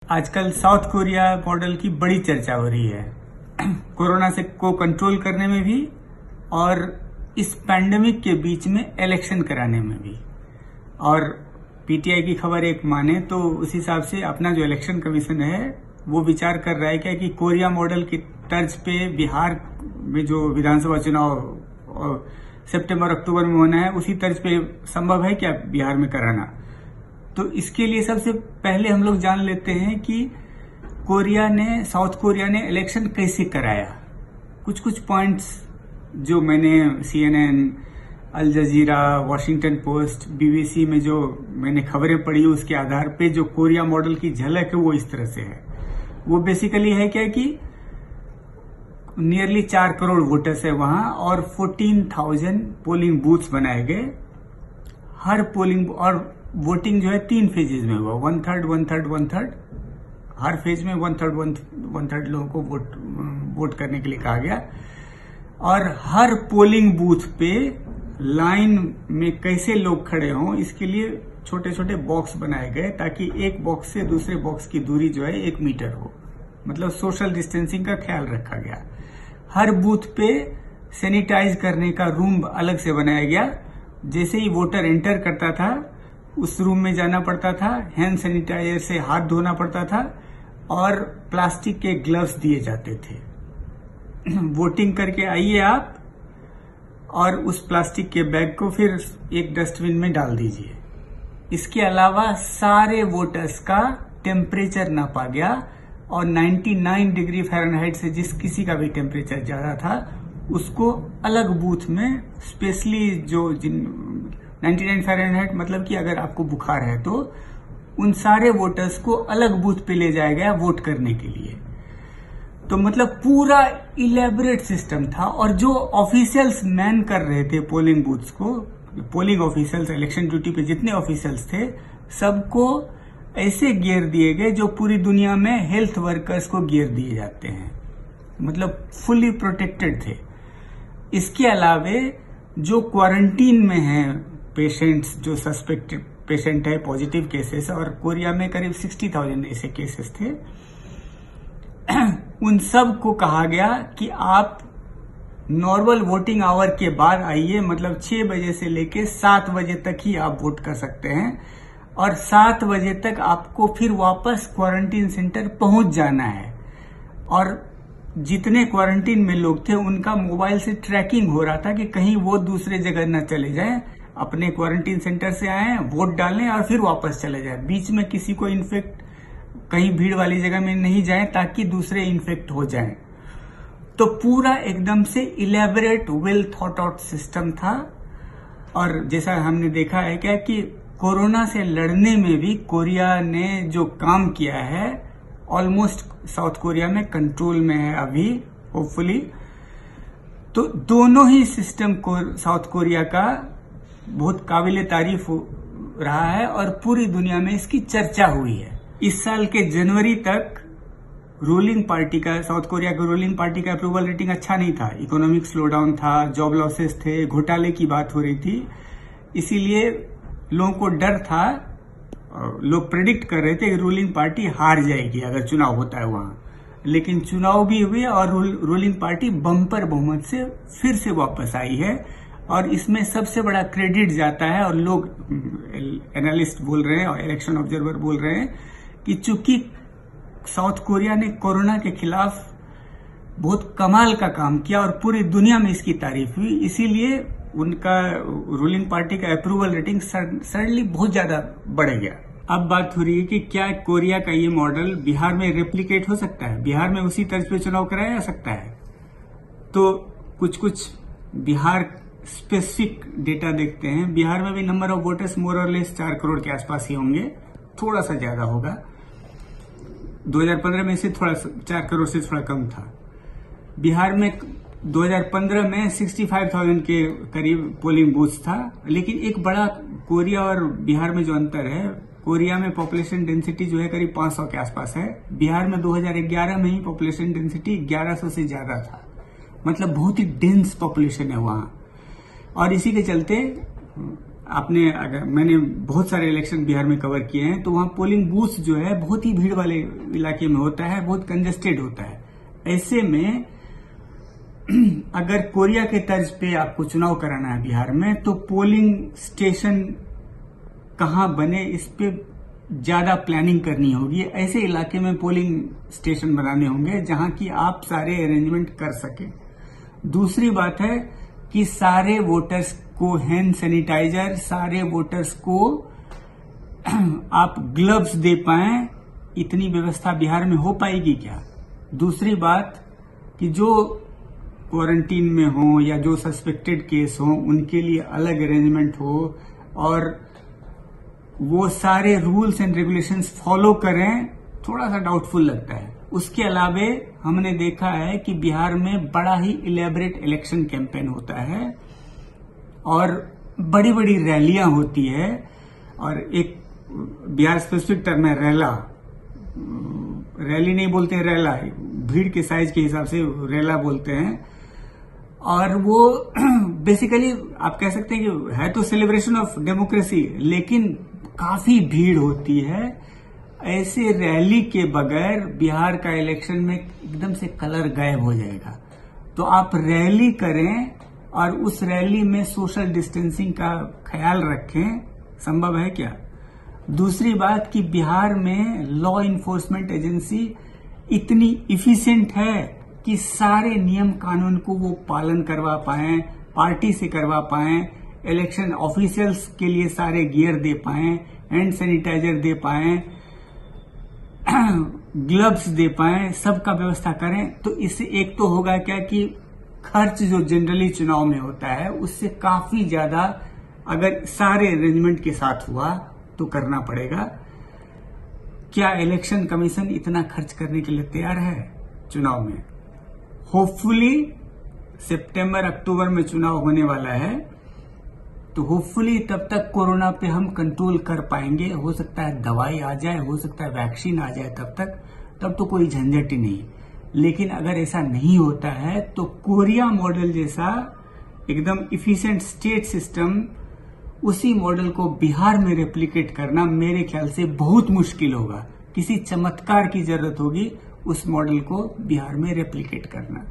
आजकल south Korea model की बड़ी चर्चा हो रही है कोरोना से को कंट्रोल करने में भी और इस पैंडेमिक के बीच में इलेक्शन कराने में भी। और पीटीआई की खबर एक माने तो उस हिसाब से अपना जो इलेक्शन कमीशन है वो विचार कर रहा है क्या कि कोरिया मॉडल की तर्ज पे बिहार में जो विधानसभा चुनाव सितंबर अक्टूबर में होना है उसी तर्ज पे संभव है क्या बिहार में कराना। तो इसके लिए सबसे पहले हम लोग जान लेते हैं कि साउथ कोरिया ने इलेक्शन कैसे कराया। कुछ पॉइंट्स जो मैंने CNN, अल जजीरा, वॉशिंगटन पोस्ट, BBC में जो मैंने खबरें पढ़ी उसके आधार पे जो कोरिया मॉडल की झलक है वो इस तरह से है। वो बेसिकली है क्या कि नियरली 4 करोड़ वोटर्स है वहां और 14,000 पोलिंग बूथ्स बनाए गए। हर पोलिंग और वोटिंग जो है 3 फेजेज में हुआ, 1/3 हर फेज में 1/3 लोगों को वोट करने के लिए कहा गया। और हर पोलिंग बूथ पे लाइन में कैसे लोग खड़े हों इसके लिए छोटे छोटे बॉक्स बनाए गए ताकि एक बॉक्स से दूसरे बॉक्स की दूरी जो है 1 मीटर हो, मतलब सोशल डिस्टेंसिंग का ख्याल रखा गया। हर बूथ पे सैनिटाइज करने का रूम अलग से बनाया गया। जैसे ही वोटर एंटर करता था उस रूम में जाना पड़ता था, हैंड सैनिटाइजर से हाथ धोना पड़ता था और प्लास्टिक के ग्लव्स दिए जाते थे। वोटिंग करके आइए आप और उस प्लास्टिक के बैग को फिर एक डस्टबिन में डाल दीजिए। इसके अलावा सारे वोटर्स का टेम्परेचर नापा गया और 99 डिग्री फ़ारेनहाइट से जिस किसी का भी टेम्परेचर ज्यादा था उसको अलग बूथ में स्पेशली 99 फ़ारेनहाइट मतलब कि अगर आपको बुखार है तो उन सारे वोटर्स को अलग बूथ पे ले जाया गया वोट करने के लिए। तो मतलब पूरा इलेबोरेट सिस्टम था। और जो ऑफिशियल्स मैन कर रहे थे पोलिंग बूथ्स को, पोलिंग ऑफिशियल्स, इलेक्शन ड्यूटी पे जितने ऑफिशियल्स थे सबको ऐसे गियर दिए गए जो पूरी दुनिया में हेल्थ वर्कर्स को गियर दिए जाते हैं, मतलब फुली प्रोटेक्टेड थे। इसके अलावे जो क्वारंटीन में हैं पेशेंट्स, जो सस्पेक्टेड पेशेंट है, पॉजिटिव केसेस, और कोरिया में करीब 60,000 ऐसे केसेस थे, उन सब को कहा गया कि आप नॉर्मल वोटिंग आवर के बाद आइए, मतलब 6 बजे से लेके 7 बजे तक ही आप वोट कर सकते हैं और 7 बजे तक आपको फिर वापस क्वारंटीन सेंटर पहुंच जाना है। और जितने क्वारंटीन में लोग थे उनका मोबाइल से ट्रैकिंग हो रहा था कि कहीं वो दूसरे जगह न चले जाएं, अपने क्वारंटीन सेंटर से आए, वोट डालें और फिर वापस चले जाएं। बीच में किसी को इन्फेक्ट कहीं भीड़ वाली जगह में नहीं जाएं ताकि दूसरे इन्फेक्ट हो जाएं। तो पूरा एकदम से elaborate well thought out system था। और जैसा हमने देखा है क्या कि कोरोना से लड़ने में भी कोरिया ने जो काम किया है ऑलमोस्ट साउथ कोरिया में कंट्रोल में है अभी, होपफुली। तो दोनों ही सिस्टम को साउथ कोरिया का बहुत काबिले तारीफ रहा है और पूरी दुनिया में इसकी चर्चा हुई है। इस साल के जनवरी तक रूलिंग पार्टी का, साउथ कोरिया की रूलिंग पार्टी का अप्रूवल रेटिंग अच्छा नहीं था। इकोनॉमिक स्लोडाउन था, जॉब लॉसेस थे, घोटाले की बात हो रही थी, इसीलिए लोगों को डर था। लोग प्रेडिक्ट कर रहे थे कि रूलिंग पार्टी हार जाएगी अगर चुनाव होता है वहां। लेकिन चुनाव भी हुए और रूलिंग पार्टी बम्पर बहुमत से फिर से वापस आई है। और इसमें सबसे बड़ा क्रेडिट जाता है, और लोग एनालिस्ट बोल रहे हैं और इलेक्शन ऑब्जर्वर बोल रहे हैं कि चूंकि साउथ कोरिया ने कोरोना के खिलाफ बहुत कमाल का काम किया और पूरी दुनिया में इसकी तारीफ हुई, इसीलिए उनका रूलिंग पार्टी का अप्रूवल रेटिंग सडनली बहुत ज्यादा बढ़ गया। अब बात हो रही है कि क्या कोरिया का ये मॉडल बिहार में रेप्लिकेट हो सकता है, बिहार में उसी तर्ज पे चुनाव कराया जा सकता है। तो कुछ बिहार स्पेसिफिक डेटा देखते हैं। बिहार में भी नंबर ऑफ वोटर्स मोर और लेस 4 करोड़ के आसपास ही होंगे, थोड़ा सा ज्यादा होगा। 2015 में से थोड़ा 4 करोड़ से थोड़ा कम था। बिहार में 2015 में 65,000 के करीब पोलिंग बूथ था। लेकिन एक बड़ा कोरिया और बिहार में जो अंतर है, कोरिया में पॉपुलेशन डेंसिटी जो है करीब 500 के आसपास है। बिहार में 2011 में ही पॉपुलेशन डेंसिटी 1100 से ज्यादा था, मतलब बहुत ही डेंस पॉपुलेशन है वहां। और इसी के चलते आपने अगर मैंने बहुत सारे इलेक्शन बिहार में कवर किए हैं, तो वहां पोलिंग बूथ जो है बहुत ही भीड़ वाले इलाके में होता है, बहुत कंजेस्टेड होता है। ऐसे में अगर कोरिया के तर्ज पे आपको चुनाव कराना है बिहार में, तो पोलिंग स्टेशन कहां बने इस पे ज्यादा प्लानिंग करनी होगी। ऐसे इलाके में पोलिंग स्टेशन बनाने होंगे जहां की आप सारे अरेंजमेंट कर सके। दूसरी बात है कि सारे वोटर्स को हैंड सैनिटाइजर, सारे वोटर्स को आप ग्लव्स दे पाएं, इतनी व्यवस्था बिहार में हो पाएगी क्या? दूसरी बात कि जो क्वारंटीन में हो या जो सस्पेक्टेड केस हो, उनके लिए अलग अरेंजमेंट हो और वो सारे रूल्स एंड रेगुलेशंस फॉलो करें, थोड़ा सा डाउटफुल लगता है। उसके अलावे हमने देखा है कि बिहार में बड़ा ही इलेबरेट इलेक्शन कैंपेन होता है और बड़ी बड़ी रैलियां होती है, और एक बिहार स्पेसिफिक टर्म है रैला, रैली नहीं बोलते हैं, रैला, भीड़ के साइज के हिसाब से रैला बोलते हैं। और वो बेसिकली आप कह सकते हैं कि है तो सेलिब्रेशन ऑफ डेमोक्रेसी, लेकिन काफी भीड़ होती है। ऐसे रैली के बगैर बिहार का इलेक्शन में एकदम से कलर गायब हो जाएगा। तो आप रैली करें और उस रैली में सोशल डिस्टेंसिंग का ख्याल रखें, संभव है क्या? दूसरी बात कि बिहार में लॉ इन्फोर्समेंट एजेंसी इतनी इफिशिएंट है कि सारे नियम कानून को वो पालन करवा पाए, पार्टी से करवा पाए, इलेक्शन ऑफिशियल्स के लिए सारे गियर दे पाए, हैंड सैनिटाइजर दे पाए, ग्लव्स दे पाए, सबका व्यवस्था करें। तो इससे एक तो होगा क्या कि खर्च जो जनरली चुनाव में होता है उससे काफी ज्यादा अगर सारे अरेंजमेंट के साथ हुआ तो करना पड़ेगा। क्या इलेक्शन कमीशन इतना खर्च करने के लिए तैयार है चुनाव में? होपफुली सितंबर अक्टूबर में चुनाव होने वाला है, तो होपफुली तब तक कोरोना पे हम कंट्रोल कर पाएंगे। हो सकता है दवाई आ जाए, हो सकता है वैक्सीन आ जाए, तब तो कोई झंझट ही नहीं। लेकिन अगर ऐसा नहीं होता है तो कोरिया मॉडल जैसा एकदम इफिशिएंट स्टेट सिस्टम, उसी मॉडल को बिहार में रेप्लिकेट करना मेरे ख्याल से बहुत मुश्किल होगा। किसी चमत्कार की जरूरत होगी उस मॉडल को बिहार में रेप्लिकेट करना।